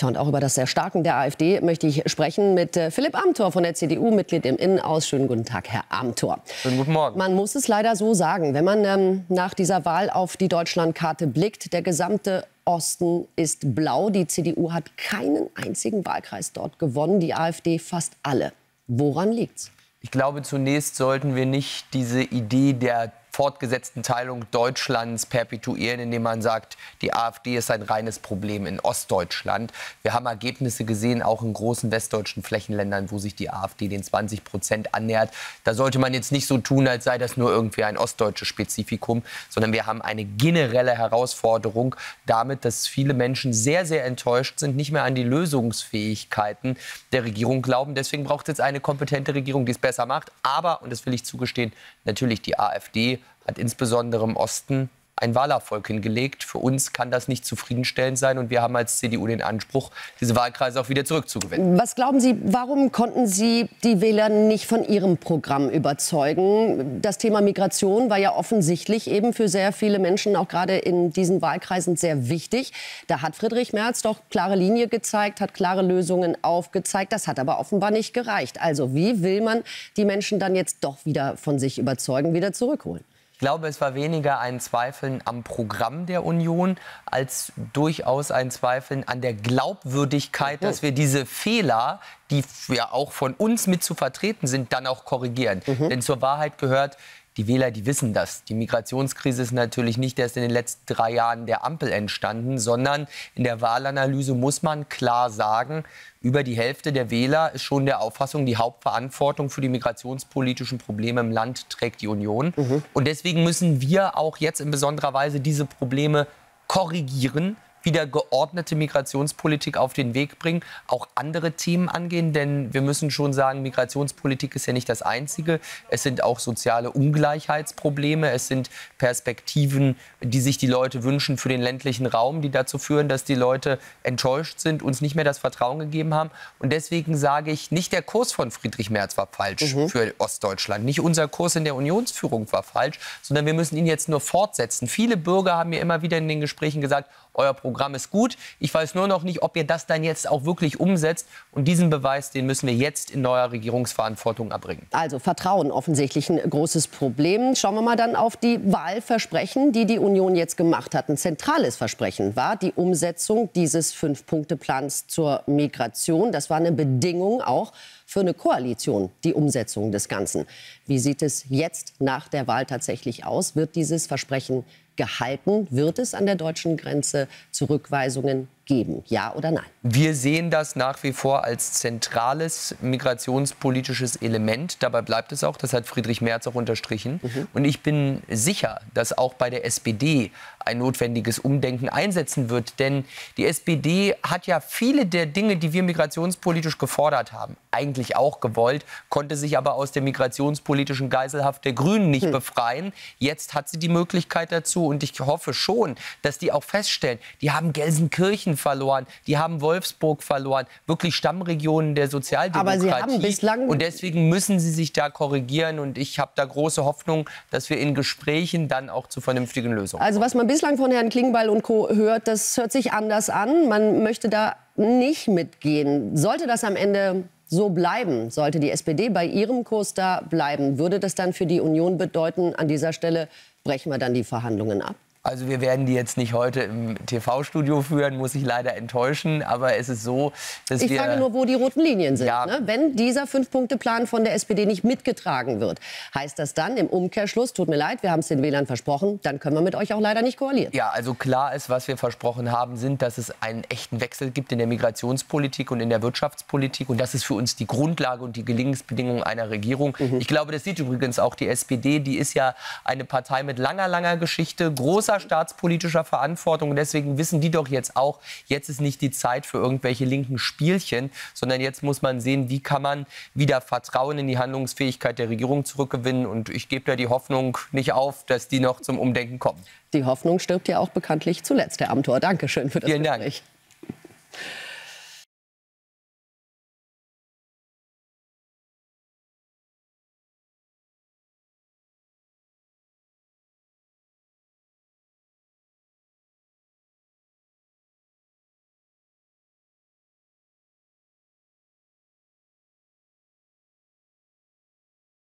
Tja, und auch über das Erstarken der AfD möchte ich sprechen mit Philipp Amthor von der CDU, Mitglied im Innenausschuss. Schönen guten Tag, Herr Amthor. Schönen guten Morgen. Man muss es leider so sagen, wenn man nach dieser Wahl auf die Deutschlandkarte blickt, der gesamte Osten ist blau. Die CDU hat keinen einzigen Wahlkreis dort gewonnen, die AfD fast alle. Woran liegt's? Ich glaube, zunächst sollten wir nicht diese Idee der fortgesetzten Teilung Deutschlands perpetuieren, indem man sagt, die AfD ist ein reines Problem in Ostdeutschland. Wir haben Ergebnisse gesehen, auch in großen westdeutschen Flächenländern, wo sich die AfD den 20% annähert. Da sollte man jetzt nicht so tun, als sei das nur irgendwie ein ostdeutsches Spezifikum, sondern wir haben eine generelle Herausforderung damit, dass viele Menschen sehr, sehr enttäuscht sind, nicht mehr an die Lösungsfähigkeiten der Regierung glauben. Deswegen braucht es jetzt eine kompetente Regierung, die es besser macht. Aber, und das will ich zugestehen, natürlich die AfD hat insbesondere im Osten einen Wahlerfolg hingelegt. Für uns kann das nicht zufriedenstellend sein. Und wir haben als CDU den Anspruch, diese Wahlkreise auch wieder zurückzugewinnen. Was glauben Sie, warum konnten Sie die Wähler nicht von Ihrem Programm überzeugen? Das Thema Migration war ja offensichtlich eben für sehr viele Menschen, auch gerade in diesen Wahlkreisen, sehr wichtig. Da hat Friedrich Merz doch klare Linie gezeigt, hat klare Lösungen aufgezeigt. Das hat aber offenbar nicht gereicht. Also wie will man die Menschen dann jetzt doch wieder von sich überzeugen, wieder zurückholen? Ich glaube, es war weniger ein Zweifeln am Programm der Union, als durchaus ein Zweifeln an der Glaubwürdigkeit, dass wir diese Fehler, die ja auch von uns mit zu vertreten sind, dann auch korrigieren. Denn zur Wahrheit gehört, die Wähler, die wissen das. Die Migrationskrise ist natürlich nicht erst in den letzten 3 Jahren der Ampel entstanden, sondern in der Wahlanalyse muss man klar sagen, über die Hälfte der Wähler ist schon der Auffassung, die Hauptverantwortung für die migrationspolitischen Probleme im Land trägt die Union. Und deswegen müssen wir auch jetzt in besonderer Weise diese Probleme korrigieren, wieder geordnete Migrationspolitik auf den Weg bringen, auch andere Themen angehen, denn wir müssen schon sagen, Migrationspolitik ist ja nicht das Einzige. Es sind auch soziale Ungleichheitsprobleme, es sind Perspektiven, die sich die Leute wünschen für den ländlichen Raum, die dazu führen, dass die Leute enttäuscht sind, uns nicht mehr das Vertrauen gegeben haben. Und deswegen sage ich, nicht der Kurs von Friedrich Merz war falsch für Ostdeutschland, nicht unser Kurs in der Unionsführung war falsch, sondern wir müssen ihn jetzt nur fortsetzen. Viele Bürger haben mir immer wieder in den Gesprächen gesagt, euer Programm ist gut. Ich weiß nur noch nicht, ob ihr das dann jetzt auch wirklich umsetzt. Und diesen Beweis, den müssen wir jetzt in neuer Regierungsverantwortung erbringen. Also Vertrauen offensichtlich ein großes Problem. Schauen wir mal dann auf die Wahlversprechen, die die Union jetzt gemacht hat. Ein zentrales Versprechen war die Umsetzung dieses 5-Punkte-Plans zur Migration. Das war eine Bedingung auch für eine Koalition, die Umsetzung des Ganzen. Wie sieht es jetzt nach der Wahl tatsächlich aus? Wird dieses Versprechen gehalten? Wird es an der deutschen Grenze Zurückweisungen geben? Ja oder nein? Wir sehen das nach wie vor als zentrales migrationspolitisches Element. Dabei bleibt es auch. Das hat Friedrich Merz auch unterstrichen. Und ich bin sicher, dass auch bei der SPD ein notwendiges Umdenken einsetzen wird. Denn die SPD hat ja viele der Dinge, die wir migrationspolitisch gefordert haben, eigentlich auch gewollt, konnte sich aber aus der migrationspolitischen Geiselhaft der Grünen nicht befreien. Jetzt hat sie die Möglichkeit dazu. Und ich hoffe schon, dass die auch feststellen, die haben Gelsenkirchen verloren, die haben Wolfsburg verloren, wirklich Stammregionen der Sozialdemokratie. Aber sie haben bislang... Und deswegen müssen sie sich da korrigieren. Und ich habe da große Hoffnung, dass wir in Gesprächen dann auch zu vernünftigen Lösungen kommen. Also was man bislang von Herrn Klingbeil und Co. hört, das hört sich anders an. Man möchte da nicht mitgehen. Sollte das am Ende so bleiben, sollte die SPD bei ihrem Kurs da bleiben, würde das dann für die Union bedeuten, an dieser Stelle brechen wir dann die Verhandlungen ab? Also wir werden die jetzt nicht heute im TV-Studio führen, muss ich leider enttäuschen. Aber es ist so, dass ich frage nur, wo die roten Linien sind. Ja. Ne? Wenn dieser 5-Punkte-Plan von der SPD nicht mitgetragen wird, heißt das dann im Umkehrschluss, tut mir leid, wir haben es den Wählern versprochen, dann können wir mit euch auch leider nicht koalieren. Ja, also klar ist, was wir versprochen haben, sind, dass es einen echten Wechsel gibt in der Migrationspolitik und in der Wirtschaftspolitik. Und das ist für uns die Grundlage und die Gelingensbedingung einer Regierung. Ich glaube, das sieht übrigens auch die SPD. Die ist ja eine Partei mit langer, langer Geschichte, großer staatspolitischer Verantwortung. Und deswegen wissen die doch jetzt auch, jetzt ist nicht die Zeit für irgendwelche linken Spielchen, sondern jetzt muss man sehen, wie kann man wieder Vertrauen in die Handlungsfähigkeit der Regierung zurückgewinnen. Und ich gebe da die Hoffnung nicht auf, dass die noch zum Umdenken kommen. Die Hoffnung stirbt ja auch bekanntlich zuletzt, Herr Amthor. Dankeschön für das Gespräch. Vielen Dank.